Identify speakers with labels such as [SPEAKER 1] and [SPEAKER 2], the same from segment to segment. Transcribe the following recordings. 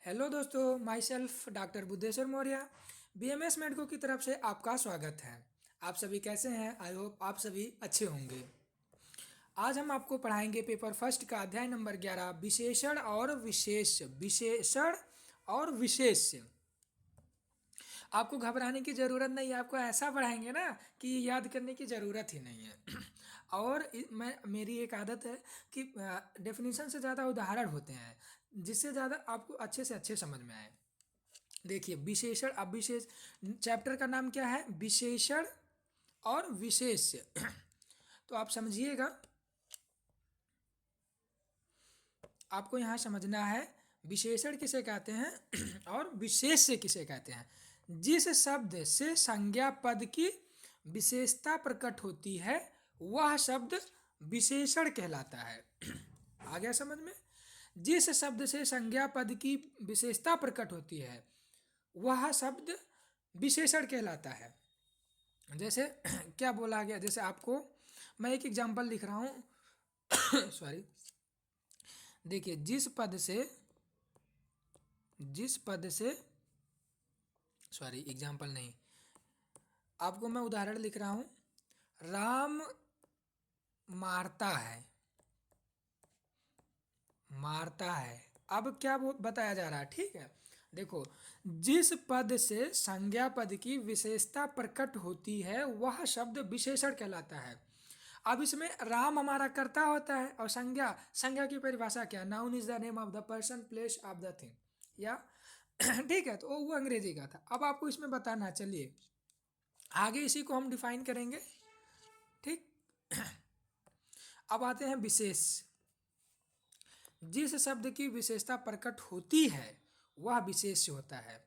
[SPEAKER 1] Hello दोस्तों, my self doctor Buddheshwar Maurya BMS medico की तरफ से आपका स्वागत है। आप सभी कैसे हैं? आई होप आप सभी अच्छे होंगे। आज हम आपको पढ़ाएंगे पेपर फर्स्ट का अध्याय नंबर 11 विशेषण और विशेष्य। आपको घबराने की ज़रूरत नहीं है, आपको ऐसा पढ़ाएंगे ना कि याद करने की ज़रूरत ही नहीं है। और मेरी एक आदत है कि डेफिनेशन से ज़्यादा उदाहरण होते हैं, जिससे ज़्यादा आपको अच्छे से अच्छे समझ में आए। देखिए, विशेषण अब विशेष चैप्टर का नाम क्या है? विशेषण और विशेष्य। तो आप समझिएगा, आपको यहाँ समझना है विशेषण किसे कहते हैं और विशेष्य किसे कहते हैं। जिस शब्द से संज्ञा पद की विशेषता प्रकट होती है वह शब्द विशेषण कहलाता है। आ गया समझ में? जिस शब्द से संज्ञा पद की विशेषता प्रकट होती है वह शब्द विशेषण कहलाता है। जैसे क्या बोला गया, जैसे आपको मैं एक एग्जांपल लिख रहा हूँ। सॉरी, देखिए, जिस पद से सॉरी, एग्जांपल नहीं, आपको मैं उदाहरण लिख रहा हूँ। राम मारता है, मारता है। अब क्या वो बताया जा रहा है? ठीक है, देखो, जिस पद से संज्ञा पद की विशेषता प्रकट होती है वह शब्द विशेषण कहलाता है। अब इसमें राम हमारा कर्ता होता है और संज्ञा संज्ञा की परिभाषा क्या? Noun is the name of the person, place of the thing, या ठीक है, तो वो अंग्रेजी का था। अब आपको इसमें बताना, चलिए आगे इसी को हम डिफाइन करेंगे। ठीक, अब आते हैं विशेष। जिस शब्द की विशेषता प्रकट होती है वह विशेष्य होता है।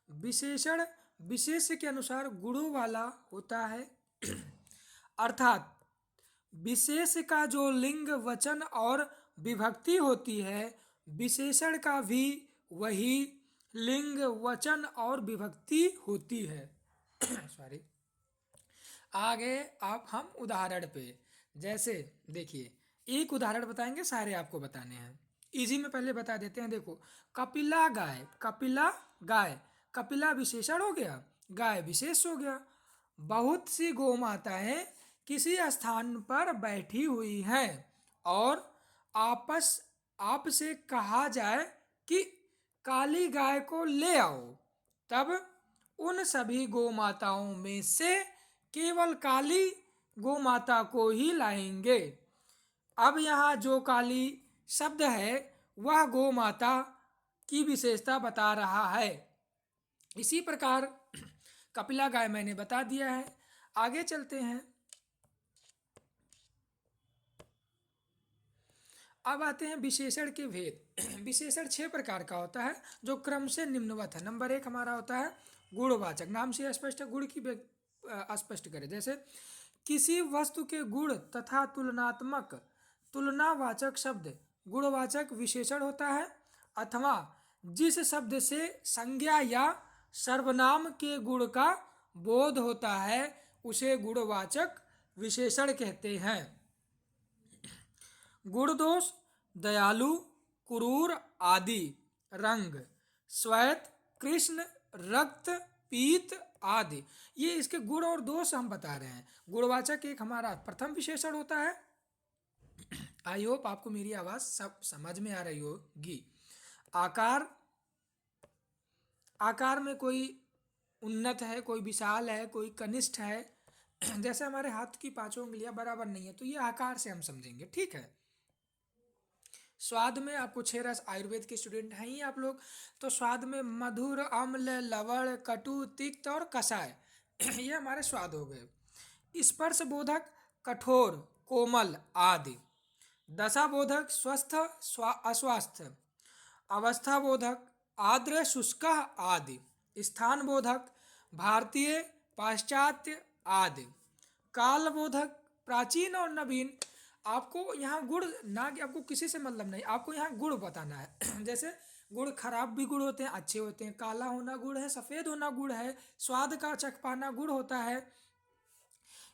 [SPEAKER 1] विशेषण विशेष्य के अनुसार गुणों वाला होता है। अर्थात विशेष का जो लिंग, वचन और विभक्ति होती है, विशेषण का भी वही लिंग, वचन और विभक्ति होती है। सॉरी, आगे आप हम उदाहरण पे, जैसे देखिए, एक उदाहरण बताएंगे, सारे आपको बताने हैं। इजी में पहले बता देते हैं। देखो, कपिला गाय, कपिला गाय, कपिला विशेषण हो गया, गाय विशेष हो गया। बहुत सी गौ माताएं किसी स्थान पर बैठी हुई हैं और आपसे कहा जाए कि काली गाय को ले आओ, तब उन सभी गौ माताओं में से केवल काली गौ माता को ही लाएंगे। अब यहाँ जो काली शब्द है वह गौ माता की विशेषता बता रहा है। इसी प्रकार कपिला गाय मैंने बता दिया है। आगे चलते हैं। अब आते हैं विशेषण के भेद। विशेषण 6 प्रकार का होता है जो क्रम से निम्नवत है। नंबर 1 हमारा होता है गुणवाचक। नाम से स्पष्ट है, गुण की स्पष्ट करें। जैसे किसी वस्तु के गुण तथा तुलनात्मक तुलनावाचक शब्द गुणवाचक विशेषण होता है। अथवा जिस शब्द से संज्ञा या सर्वनाम के गुण का बोध होता है उसे गुणवाचक विशेषण कहते हैं। गुण दोष, दयालु, क्रूर आदि, रंग, श्वेत, कृष्ण, रक्त, पीत आदि, ये इसके गुण और दोष हम बता रहे हैं। गुणवाचक एक हमारा प्रथम विशेषण होता है। आई होप आपको मेरी आवाज सब समझ में आ रही होगी। आकार, आकार में कोई उन्नत है, कोई विशाल है, कोई कनिष्ठ है। जैसे हमारे हाथ की पांचों उंगलियां बराबर नहीं है तो ये आकार से हम समझेंगे। ठीक है। स्वाद में आपको 6 रस, आयुर्वेद के स्टूडेंट हैं ही आप लोग, तो स्वाद में मधुर, अम्ल, लवण, कटु, तिक्त और कषाय, ये हमारे स्वाद हो गए। स्पर्श बोधक कठोर, कोमल आदि। दशा बोधक स्वस्थ, अस्वस्थ। अवस्था बोधक आर्द्र, शुष्क आदि। स्थान बोधक भारतीय, पाश्चात्य आदि। काल बोधक प्राचीन और नवीन। आपको यहाँ गुण ना कि आपको किसी से मतलब नहीं, आपको यहाँ गुण बताना है। जैसे गुण खराब भी गुण होते हैं, अच्छे होते हैं। काला होना गुण है, सफ़ेद होना गुण है, स्वाद का चख पाना गुण होता है,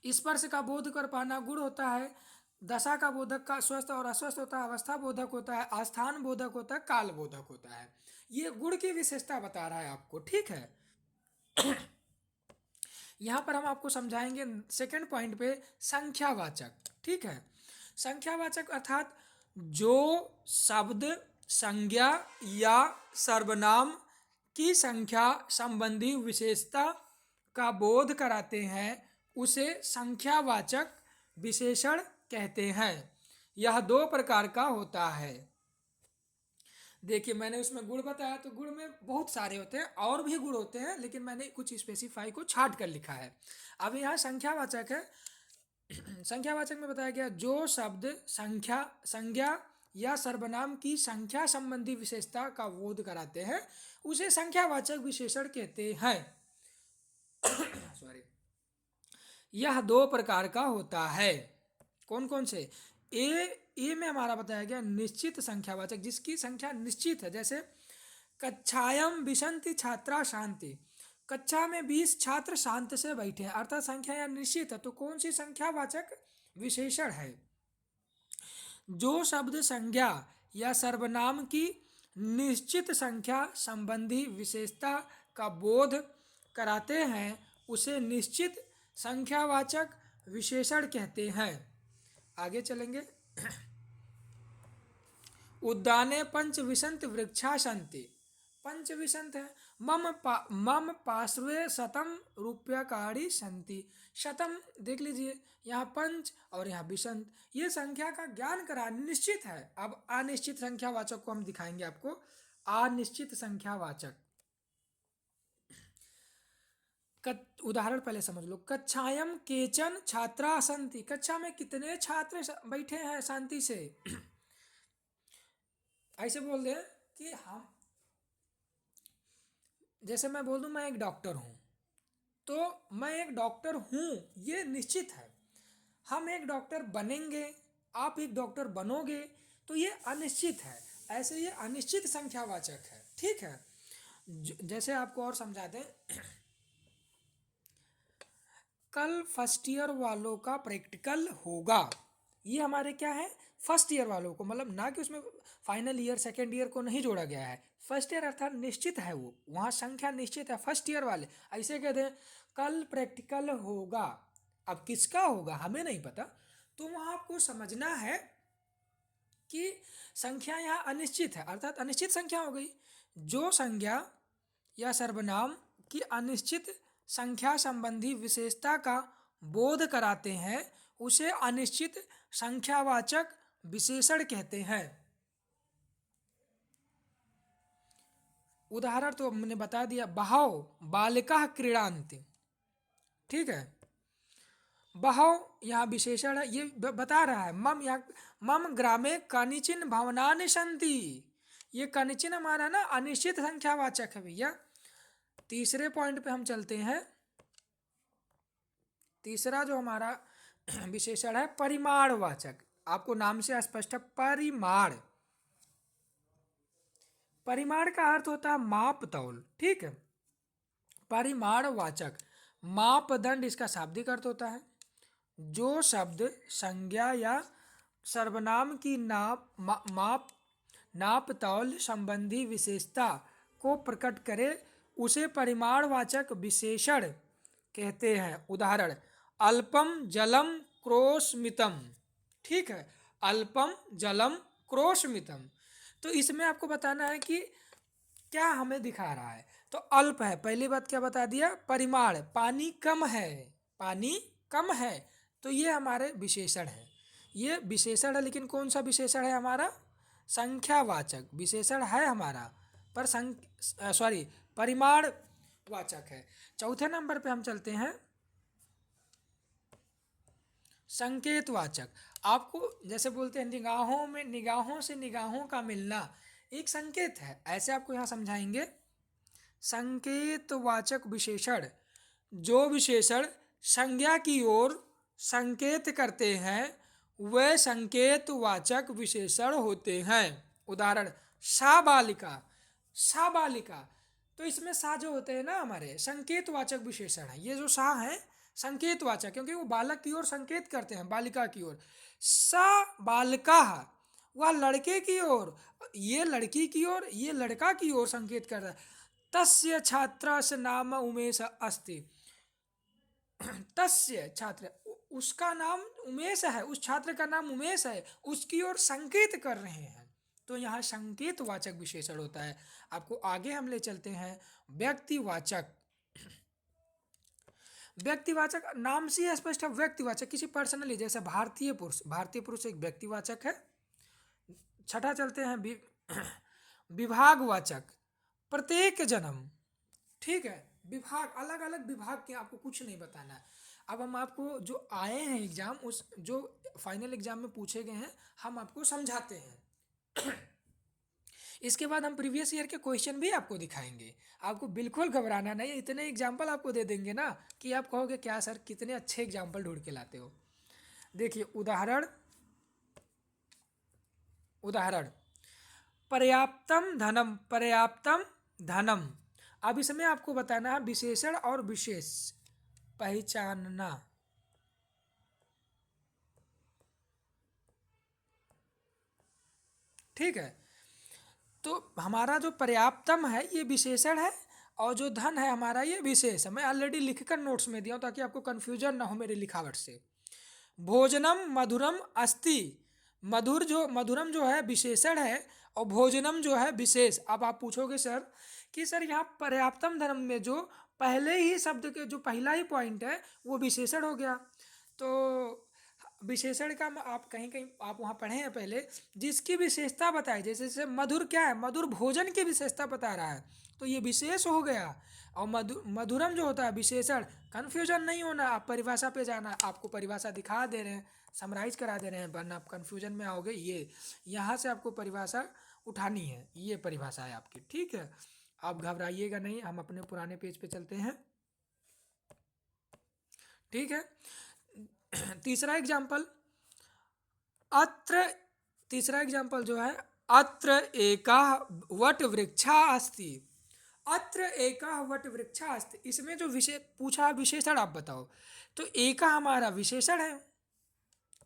[SPEAKER 1] स्पर्श का बोध कर पाना गुण होता है, दशा का बोधक का स्वस्थ और अस्वस्थ होता है, अवस्था बोधक होता है, आस्थान बोधक होता है, काल बोधक होता है। ये गुण की विशेषता बता रहा है आपको, ठीक है। यहाँ पर हम आपको समझाएंगे सेकंड पॉइंट पे संख्यावाचक, ठीक है। संख्यावाचक अर्थात जो शब्द संज्ञा या सर्वनाम की संख्या संबंधी विशेषता का बोध कराते हैं उसे संख्यावाचक विशेषण कहते हैं। यह दो प्रकार का होता है। देखिए मैंने उसमें गुण बताया, तो गुण में बहुत सारे होते हैं, और भी गुण होते हैं, लेकिन मैंने कुछ स्पेसिफाई को छाट कर लिखा है। अब यहाँ संख्यावाचक है। संख्यावाचक में बताया गया जो शब्द संख्या संज्ञा या सर्वनाम की संख्या संबंधी विशेषता का बोध कराते हैं उसे संख्यावाचक विशेषण कहते हैं। सॉरी। यह दो प्रकार का होता है। कौन कौन से? ए में हमारा बताया गया निश्चित संख्यावाचक, जिसकी संख्या निश्चित है। जैसे कक्षायाम विशन्ति छात्रा शांति, कक्षा में 20 छात्र शांत से बैठे हैं, अर्थात संख्या यहाँ निश्चित है। तो कौन सी संख्यावाचक विशेषण है? जो शब्द संज्ञा या सर्वनाम की निश्चित संख्या संबंधी विशेषता का बोध कराते हैं उसे निश्चित संख्यावाचक विशेषण कहते हैं। आगे चलेंगे। उद्याने पंच विसंत वृक्षा सन्ति, पंच विसंत है। मम पार्श्वे शतम रूप्यकारी संति, शतम देख लीजिए, यहाँ पंच और यहाँ विसंत, ये संख्या का ज्ञान करा निश्चित है। अब अनिश्चित संख्यावाचक को हम दिखाएंगे आपको। अनिश्चित संख्यावाचक उदाहरण पहले समझ लो। कक्षायाम केचन छात्रा सन्ति, कक्षा में कितने छात्र बैठे हैं शांति से। ऐसे बोल दे कि हम, जैसे मैं बोल दूं मैं एक डॉक्टर हूं, तो मैं एक डॉक्टर हूं ये निश्चित है। हम एक डॉक्टर बनेंगे, आप एक डॉक्टर बनोगे, तो ये अनिश्चित है। ऐसे ये अनिश्चित संख्यावाचक है, ठीक है। जैसे आपको और समझा दें, कल फर्स्ट ईयर वालों का प्रैक्टिकल होगा। ये हमारे क्या है? फर्स्ट ईयर वालों को, मतलब ना कि उसमें फाइनल ईयर सेकेंड ईयर को नहीं जोड़ा गया है। फर्स्ट ईयर अर्थात निश्चित है, वो वहाँ संख्या निश्चित है, फर्स्ट ईयर वाले। ऐसे कहते हैं कल प्रैक्टिकल होगा, अब किसका होगा हमें नहीं पता। तो वहाँ आपको समझना है कि संख्या यहाँ अनिश्चित है, अर्थात अनिश्चित संख्या हो गई। जो संज्ञा या सर्वनाम की अनिश्चित संख्या संबंधी विशेषता का बोध कराते हैं उसे अनिश्चित संख्यावाचक विशेषण कहते हैं। उदाहरण तो हमने बता दिया, बहव बालिका क्रीडांति, ठीक है। बहव यहाँ विशेषण है, ये बता रहा है। मम ग्रामे कनिचिन भवनानि सन्ति, ये कनिचिन हमारा ना अनिश्चित संख्यावाचक है भैया। तीसरे पॉइंट पे हम चलते हैं। तीसरा जो हमारा विशेषण है परिमाणवाचक, आपको नाम से स्पष्ट है। परिमाण, परिमाण का अर्थ होता है माप तौल, ठीक है। परिमाणवाचक मापदंड इसका शाब्दिक अर्थ होता है। जो शब्द संज्ञा या सर्वनाम की नाप तौल संबंधी विशेषता को प्रकट करे उसे परिमाणवाचक विशेषण कहते हैं। उदाहरण अल्पम जलम क्रोशमितम, ठीक है। अल्पम जलम क्रोशमितम, तो इसमें आपको बताना है कि क्या हमें दिखा रहा है। तो अल्प है, पहली बात क्या बता दिया? परिमाण, पानी कम है, पानी कम है, तो ये हमारे विशेषण है। ये विशेषण है, लेकिन कौन सा विशेषण है हमारा? संख्यावाचक विशेषण है हमारा, पर परिमाणवाचक है। चौथे नंबर पे हम चलते हैं संकेतवाचक। आपको जैसे बोलते हैं निगाहों में, निगाहों से निगाहों का मिलना एक संकेत है, ऐसे आपको यहाँ समझाएंगे। संकेतवाचक विशेषण, जो विशेषण संज्ञा की ओर संकेत करते हैं वे संकेतवाचक विशेषण होते हैं। उदाहरण सा बालिका, सा बालिका, तो इसमें सा जो होते हैं ना हमारे संकेतवाचक विशेषण है। ये जो सा है संकेतवाचक, क्योंकि वो बालक की ओर संकेत करते हैं, बालिका की ओर। सा बालिका, वह लड़के की ओर, ये लड़की की ओर, ये लड़का की ओर संकेत कर रहा है। तस्य छात्रस्य नाम उमेश अस्ति, तस्य छात्र, उसका नाम उमेश है, उस छात्र का नाम उमेश है, उसकी ओर संकेत कर रहे हैं। तो यहाँ संकेतवाचक विशेषण होता है। आपको आगे हम ले चलते हैं व्यक्तिवाचक। व्यक्तिवाचक नाम से ही स्पष्ट है, व्यक्तिवाचक किसी पर्सनली, जैसे भारतीय पुरुष, भारतीय पुरुष एक व्यक्तिवाचक है। छठा चलते हैं विभागवाचक, प्रत्येक जन्म, ठीक है। विभाग, अलग अलग विभाग के, आपको कुछ नहीं बताना है। अब हम आपको जो आए हैं एग्जाम, उस जो फाइनल एग्जाम में पूछे गए हैं, हम आपको समझाते हैं। इसके बाद हम प्रीवियस ईयर के क्वेश्चन भी आपको दिखाएंगे। आपको बिल्कुल घबराना नहीं, इतने एग्जाम्पल आपको दे देंगे ना कि आप कहोगे क्या सर कितने अच्छे एग्जाम्पल ढूंढ के लाते हो। देखिए उदाहरण, उदाहरण पर्याप्तम धनम, पर्याप्तम धनम। अब इसमें आपको बताना है विशेषण और विशेष पहचानना, ठीक है। तो हमारा जो पर्याप्तम है ये विशेषण है, और जो धन है हमारा ये विशेष है। मैं ऑलरेडी लिखकर नोट्स में दिया हूँ ताकि आपको कन्फ्यूजन ना हो मेरी लिखावट से। भोजनम मधुरम अस्ति, मधुर जो, मधुरम जो है विशेषण है, और भोजनम जो है विशेष। अब आप पूछोगे सर कि सर यहाँ पर्याप्तम धर्म में जो पहले ही शब्द के जो पहला ही पॉइंट है वो विशेषण हो गया। तो विशेषण का आप कहीं कहीं आप वहाँ पढ़े हैं पहले, जिसकी विशेषता बताई, जैसे जैसे मधुर क्या है, मधुर भोजन की विशेषता बता रहा है, तो ये विशेष हो गया। और मधुरम जो होता है विशेषण। कन्फ्यूजन नहीं होना, आप परिभाषा पे जाना, आपको परिभाषा दिखा दे रहे हैं, समराइज करा दे रहे हैं, वरना आप कन्फ्यूजन में आओगे। ये यहाँ से आपको परिभाषा उठानी है, ये परिभाषा है आपकी, ठीक है। आप घबराइएगा नहीं, हम अपने पुराने पेज पे चलते हैं, ठीक है। तीसरा एग्जाम्पल, अत्र, तीसरा एग्जाम्पल जो है, अत्र एका वट वृक्षा अस्ति, अत्र एका वट वृक्षा अस्ति। इसमें जो विषय पूछा विशेषण आप बताओ, तो एका हमारा विशेषण है।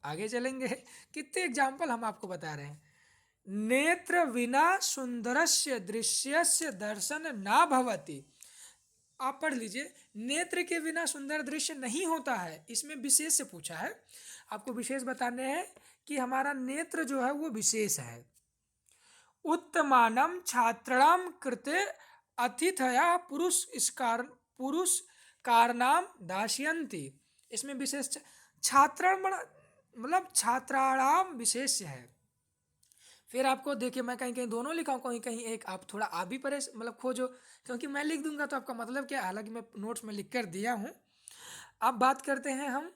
[SPEAKER 1] आगे चलेंगे, कितने एग्जाम्पल हम आपको बता रहे हैं। नेत्र विना सुंदरस्य दृश्यस्य दर्शन ना भवति, आप पढ़ लीजिए, नेत्र के बिना सुंदर दृश्य नहीं होता है, इसमें विशेष से पूछा है। आपको विशेष बताने हैं कि हमारा नेत्र जो है वो विशेष है। उत्तमानम छात्राणाम कृते अतिथया पुरुष कारनाम दास्यन्ति, इसमें विशेष छात्र मतलब छात्राणाम विशेष है। फिर आपको देखिए, मैं कहीं कहीं दोनों लिखा हूँ, कहीं कहीं एक, आप थोड़ा आप भी परेश मतलब खोजो, क्योंकि मैं लिख दूंगा तो आपका मतलब क्या है, हालांकि मैं नोट्स में लिख कर दिया हूँ। अब बात करते हैं हम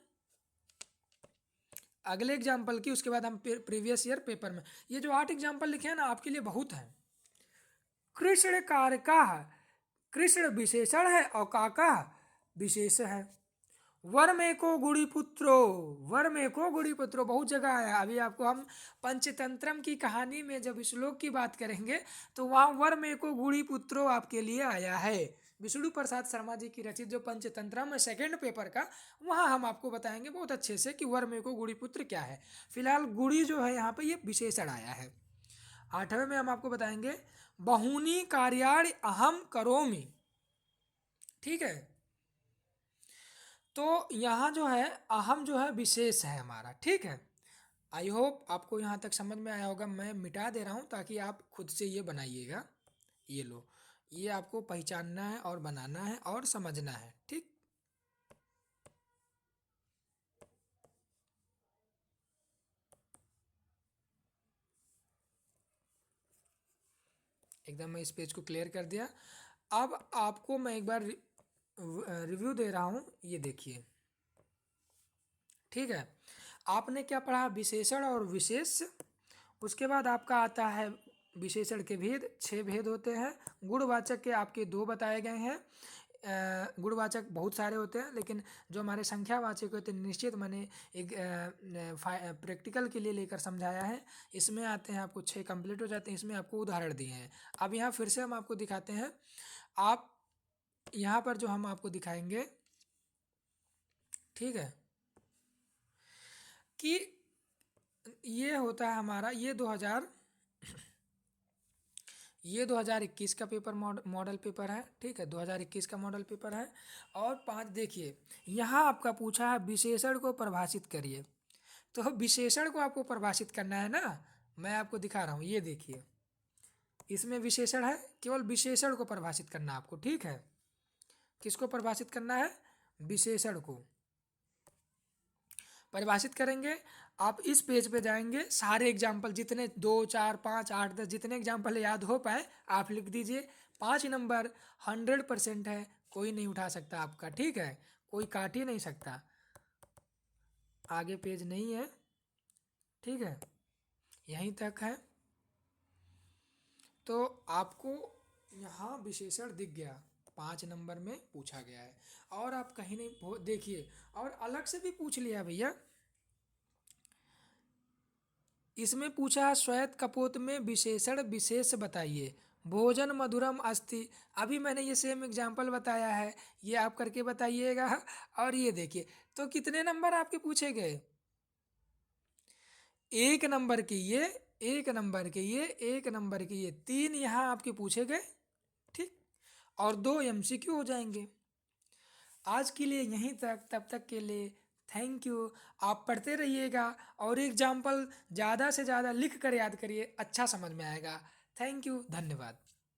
[SPEAKER 1] अगले एग्जाम्पल की, उसके बाद हम प्रीवियस ईयर पेपर में, ये जो 8 एग्जाम्पल लिखे हैं ना आपके लिए बहुत है। कृष्ण कारका, कृष्ण विशेषण है और काका विशेष है। वर में को गुड़ी पुत्रो, वर में को गुड़ी पुत्रो बहुत जगह है। अभी आपको हम पंचतंत्रम की कहानी में जब श्लोक की बात करेंगे तो वहाँ वर में को गुड़ी पुत्रो आपके लिए आया है। विष्णु प्रसाद शर्मा जी की रचित जो पंचतंत्रम है सेकेंड पेपर का, वहाँ हम आपको बताएंगे बहुत अच्छे से कि वर में को गुड़ी पुत्र क्या है। फिलहाल गुड़ी जो है यहाँ पे ये विशेषण आया है। 8वें में हम आपको बताएंगे बहूनी कार्याणि अहम करोमि, ठीक है। तो यहाँ जो है अहम जो है विशेष है हमारा, ठीक है। आई होप आपको यहाँ तक समझ में आया होगा। मैं मिटा दे रहा हूँ ताकि आप खुद से ये बनाइएगा। ये लो, ये आपको पहचानना है और बनाना है और समझना है, ठीक। एकदम मैं इस पेज को क्लियर कर दिया। अब आपको मैं एक बार रिव्यू दे रहा हूँ, ये देखिए, ठीक है। आपने क्या पढ़ा, विशेषण और विशेष। उसके बाद आपका आता है विशेषण के भेद, 6 भेद होते हैं। गुणवाचक के आपके 2 बताए गए हैं। गुणवाचक बहुत सारे होते हैं, लेकिन जो हमारे संख्यावाचक होते हैं निश्चित मैंने एक प्रैक्टिकल के लिए लेकर समझाया है। इसमें आते हैं आपको 6 कंप्लीट हो जाते हैं। इसमें आपको उदाहरण दिए हैं। अब यहाँ फिर से हम आपको दिखाते हैं। आप यहाँ पर जो हम आपको दिखाएंगे ठीक है, कि ये होता है हमारा ये 2021 का पेपर मॉडल पेपर है। ठीक है, 2021 का मॉडल पेपर है। और 5 देखिए, यहाँ आपका पूछा है विशेषण को परिभाषित करिए। तो विशेषण को आपको परिभाषित करना है ना, मैं आपको दिखा रहा हूँ, ये देखिए, इसमें विशेषण है, केवल विशेषण को परिभाषित करना है आपको। ठीक है, किसको परिभाषित करना है? विशेषण को परिभाषित करेंगे। आप इस पेज पे जाएंगे, सारे एग्जाम्पल जितने 2 4 5 8 10 जितने एग्जाम्पल याद हो पाए आप लिख दीजिए। 5 नंबर 100% है, कोई नहीं उठा सकता आपका। ठीक है, कोई काट ही नहीं सकता, आगे पेज नहीं है। ठीक है, यहीं तक है। तो आपको यहाँ विशेषण दिख गया, 5 नंबर में पूछा गया है। और आप कहीं नहीं देखिए, और अलग से भी पूछ लिया भैया, इसमें पूछा श्वेत कपोत में विशेषण विशेष बताइए, भोजन मधुरम अस्ति। अभी मैंने ये सेम एग्जाम्पल बताया है, ये आप करके बताइएगा। और ये देखिए, तो कितने नंबर आपके पूछे गए? 1 नंबर के ये, 1 नंबर के ये, 1 नंबर के ये, 3 यहाँ आपके पूछे गए। ठीक, और 2 MCQ हो जाएंगे। आज के लिए यहीं तक, तब तक के लिए थैंक यू। आप पढ़ते रहिएगा और एग्जाम्पल ज़्यादा से ज़्यादा लिख कर याद करिए, अच्छा समझ में आएगा। थैंक यू, धन्यवाद।